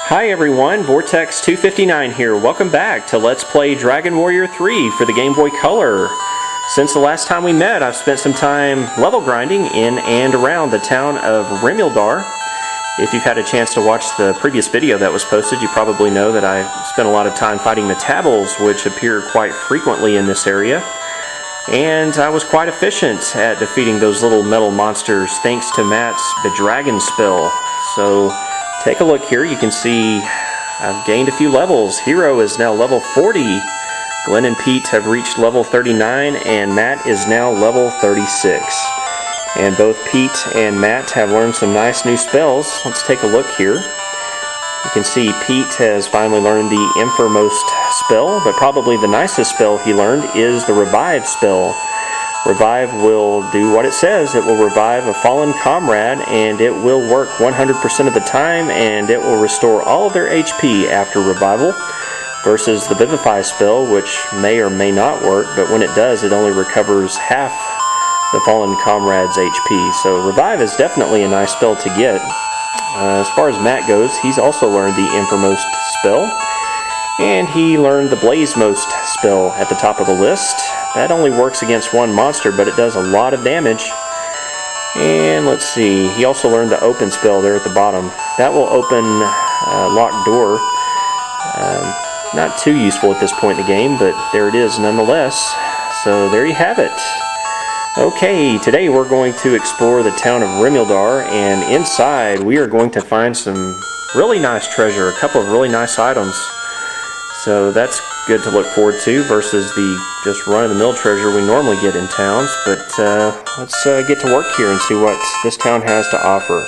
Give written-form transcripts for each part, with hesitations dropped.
Hi everyone, Vortex 259 here. Welcome back to Let's Play Dragon Warrior 3 for the Game Boy Color. Since the last time we met, I've spent some time level grinding in and around the town of Rimuldar. If you've had a chance to watch the previous video that was posted, you probably know that I spent a lot of time fighting Metabels, which appear quite frequently in this area. And I was quite efficient at defeating those little metal monsters thanks to Matt's Bedragon spell. So take a look here. You can see I've gained a few levels. Hero is now level 40. Glenn and Pete have reached level 39, and Matt is now level 36. And both Pete and Matt have learned some nice new spells. Let's take a look here. You can see Pete has finally learned the Infermost spell, but probably the nicest spell he learned is the Revive spell. Revive will do what it says. It will revive a fallen comrade, and it will work 100% of the time, and it will restore all of their HP after revival, versus the Vivify spell, which may or may not work, but when it does, it only recovers half the fallen comrade's HP. So Revive is definitely a nice spell to get. As far as Matt goes, he's also learned the Infermost spell, and he learned the Blazemost spell at the top of the list. That only works against one monster, but it does a lot of damage. And let's see, he also learned the Open spell there at the bottom. That will open a locked door. Not too useful at this point in the game, but there it is nonetheless. So there you have it. Okay, today we're going to explore the town of Rimuldar, and inside we are going to find some really nice treasure, a couple of really nice items. So that's good to look forward to versus the just run-of-the-mill treasure we normally get in towns. But let's get to work here and see what this town has to offer.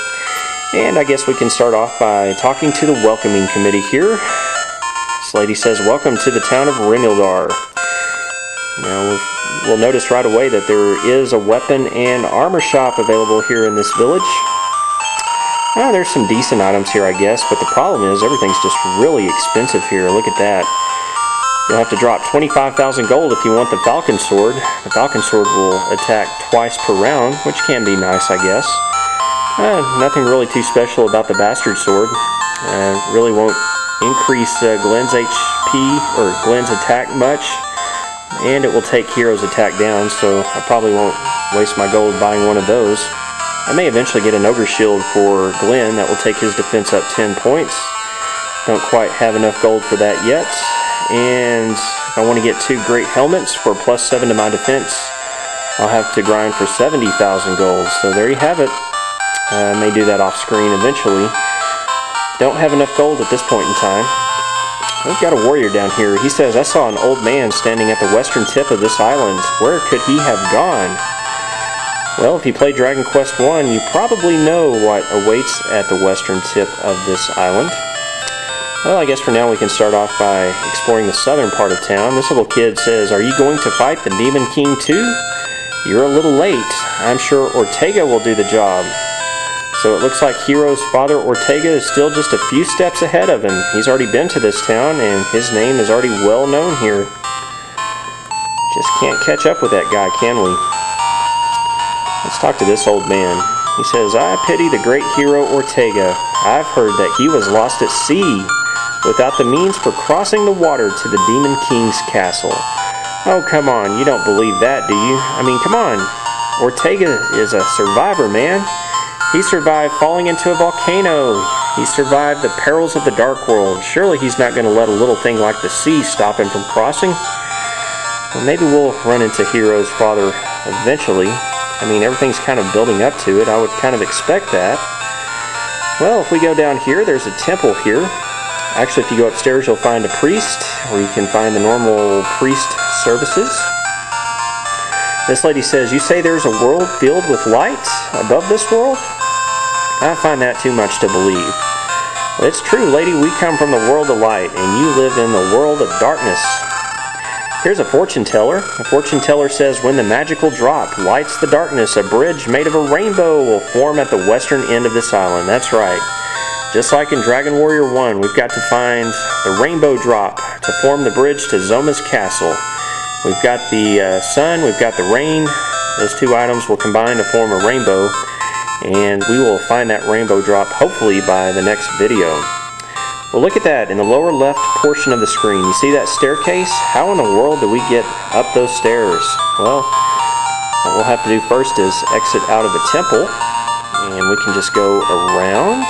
And I guess we can start off by talking to the welcoming committee here. This lady says, "Welcome to the town of Rimuldar." Now we'll notice right away that there is a weapon and armor shop available here in this village. There's some decent items here, I guess, but the problem is everything's just really expensive here. Look at that. You'll have to drop 25,000 gold if you want the Falcon Sword. The Falcon Sword will attack twice per round, which can be nice, I guess. Nothing really too special about the Bastard Sword. Really won't increase Glenn's HP or Glenn's attack much, and it will take Hero's attack down, so I probably won't waste my gold buying one of those. I may eventually get an Ogre Shield for Glenn that will take his defense up 10 points. Don't quite have enough gold for that yet. And if I want to get 2 great helmets for +7 to my defense, I'll have to grind for 70,000 gold. So there you have it. I may do that off screen eventually. Don't have enough gold at this point in time. We've got a warrior down here. He says, "I saw an old man standing at the western tip of this island. Where could he have gone?" Well, if you play Dragon Quest 1, you probably know what awaits at the western tip of this island. Well, I guess for now we can start off by exploring the southern part of town. This little kid says, "Are you going to fight the Demon King too? You're a little late. I'm sure Ortega will do the job." So it looks like Hero's father Ortega is still just a few steps ahead of him. He's already been to this town, and his name is already well known here. Just can't catch up with that guy, can we? Let's talk to this old man. He says, "I pity the great hero Ortega. I've heard that he was lost at sea, without the means for crossing the water to the Demon King's castle." Oh, come on, you don't believe that, do you? I mean, come on. Ortega is a survivor, man. He survived falling into a volcano. He survived the perils of the Dark World. Surely he's not going to let a little thing like the sea stop him from crossing. Well, maybe we'll run into Hero's father eventually. I mean, everything's kind of building up to it. I would kind of expect that. Well, if we go down here, there's a temple here. Actually, if you go upstairs, you'll find a priest, or you can find the normal priest services. This lady says, "You say there's a world filled with light above this world?" I find that too much to believe. Well, it's true, lady. We come from the world of light, and you live in the world of darkness. Here's a fortune teller. The fortune teller says, "When the magical drop lights the darkness, a bridge made of a rainbow will form at the western end of this island." That's right. Just like in Dragon Warrior 1, we've got to find the rainbow drop to form the bridge to Zoma's castle. We've got the sun, we've got the rain. Those two items will combine to form a rainbow, and we will find that rainbow drop hopefully by the next video. Well, look at that in the lower left portion of the screen. You see that staircase? How in the world do we get up those stairs? Well, what we'll have to do first is exit out of the temple, and we can just go around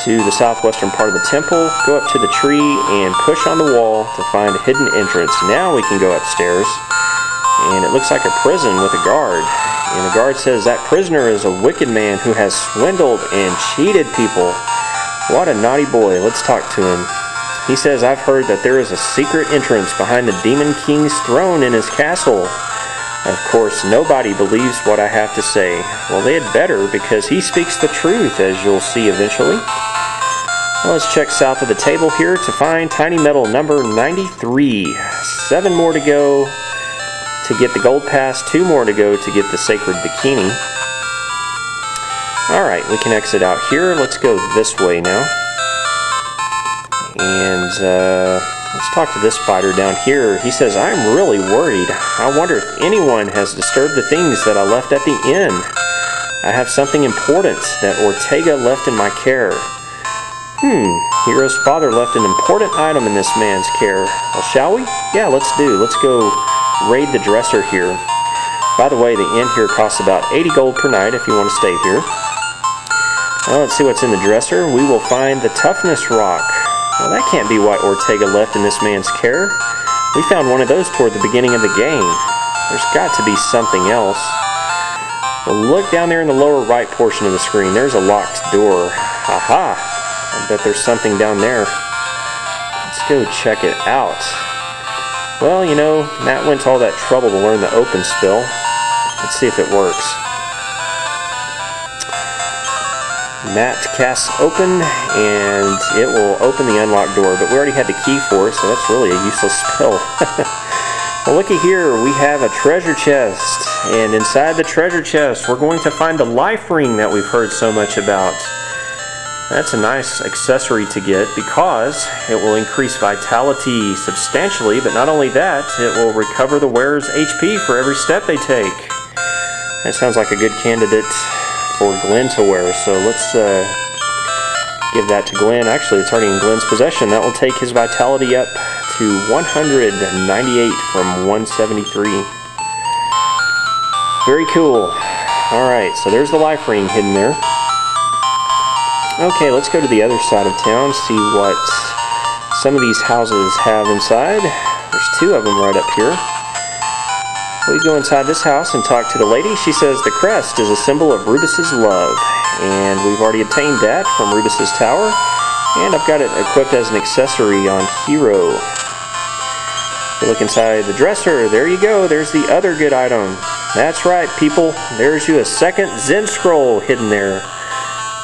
to the southwestern part of the temple, go up to the tree, and push on the wall to find a hidden entrance. Now we can go upstairs, and it looks like a prison with a guard. And the guard says that prisoner is a wicked man who has swindled and cheated people. What a naughty boy. Let's talk to him. He says, I've heard that there is a secret entrance behind the Demon King's throne in his castle. Of course, nobody believes what I have to say. Well, they had better, because he speaks the truth, as you'll see eventually. Well, let's check south of the table here to find tiny metal number 93. 7 more to go to get the gold pass, 2 more to go to get the sacred bikini. Alright, we can exit out here. Let's go this way now. And let's talk to this fighter down here. He says, I'm really worried. I wonder if anyone has disturbed the things that I left at the inn. I have something important that Ortega left in my care. Hero's father left an important item in this man's care. Well, shall we? Yeah, let's do. Let's go raid the dresser here. By the way, the inn here costs about 80 gold per night if you want to stay here. Well, let's see what's in the dresser. We will find the toughness rock. Well, that can't be what Ortega left in this man's care. We found one of those toward the beginning of the game. There's got to be something else. Well, look down there in the lower right portion of the screen. There's a locked door. Aha! I bet there's something down there. Let's go check it out. Well, you know, Matt went to all that trouble to learn the open spell. Let's see if it works. Matt casts open, and it will open the unlocked door, but we already had the key for it, so that's really a useless spell. Well, looky here, we have a treasure chest, and inside the treasure chest we're going to find the life ring that we've heard so much about. That's a nice accessory to get because it will increase vitality substantially, but not only that, it will recover the wearer's HP for every step they take. That sounds like a good candidate for Glenn to wear, so let's give that to Glenn. Actually, it's already in Glenn's possession. That will take his vitality up to 198 from 173. Very cool. Alright, so there's the life ring hidden there. Okay, let's go to the other side of town, see what some of these houses have inside. There's 2 of them right up here. We go inside this house and talk to the lady. She says the crest is a symbol of Rubus's love, and we've already obtained that from Rubus's tower, and I've got it equipped as an accessory on Hero. If you look inside the dresser, there you go, there's the other good item. That's right, people, there's you a second Zen scroll hidden there.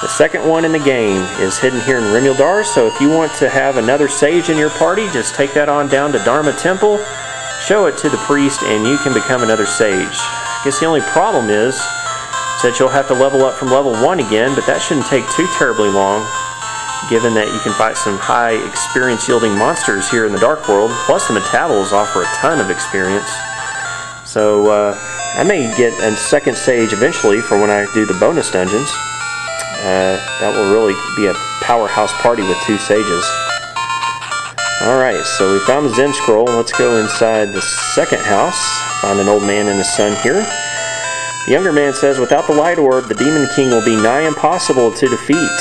The second one in the game is hidden here in Rimuldar, so if you want to have another sage in your party, just take that on down to Dharma Temple, show it to the priest, and you can become another sage. I guess the only problem is that you'll have to level up from level 1 again, but that shouldn't take too terribly long, given that you can fight some high experience yielding monsters here in the Dark World, plus the Metabals offer a ton of experience. So I may get a second sage eventually for when I do the bonus dungeons. That will really be a powerhouse party with 2 sages. Alright, so we found the Zen scroll. Let's go inside the second house. Find an old man and his son here. The younger man says, without the light orb, the Demon King will be nigh impossible to defeat.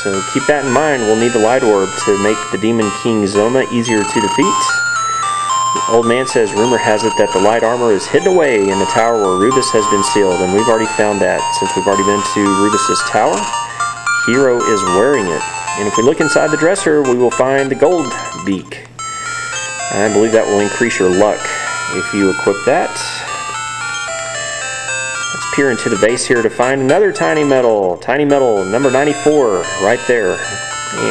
So keep that in mind. We'll need the light orb to make the Demon King Zoma easier to defeat. The old man says, rumor has it that the light armor is hidden away in the tower where Rubus has been sealed, and we've already found that. Since we've already been to Rubus's tower, Hero is wearing it. And if we look inside the dresser, we will find the gold beak. I believe that will increase your luck if you equip that. Let's peer into the base here to find another tiny metal. Tiny metal number 94 right there.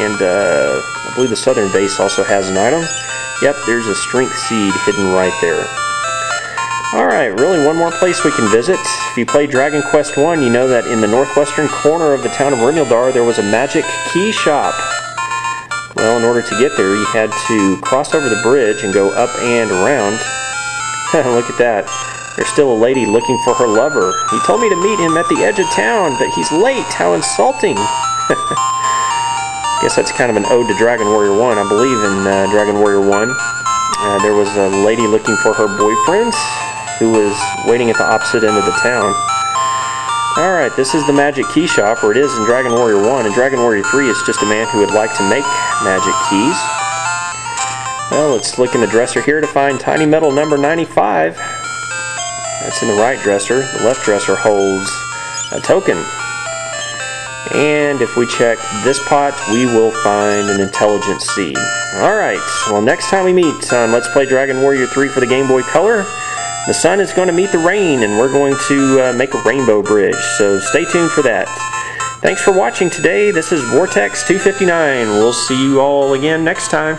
And I believe the southern base also has an item. Yep, there's a strength seed hidden right there. Alright, really one more place we can visit. If you play Dragon Quest 1, you know that in the northwestern corner of the town of Rimuldar there was a magic key shop. Well, in order to get there, you had to cross over the bridge and go up and around. Look at that. There's still a lady looking for her lover. He told me to meet him at the edge of town, but he's late. How insulting. Guess that's kind of an ode to Dragon Warrior 1. I believe in Dragon Warrior 1. There was a lady looking for her boyfriend who was waiting at the opposite end of the town. Alright, this is the magic key shop, or it is in Dragon Warrior 1. In Dragon Warrior 3, it's just a man who would like to make magic keys. Well, let's look in the dresser here to find tiny metal number 95. That's in the right dresser. The left dresser holds a token. And if we check this pot, we will find an intelligence seed. Alright, well next time we meet on Let's Play Dragon Warrior 3 for the Game Boy Color, the sun is going to meet the rain and we're going to make a rainbow bridge. So stay tuned for that. Thanks for watching today. This is Vortex 259. We'll see you all again next time.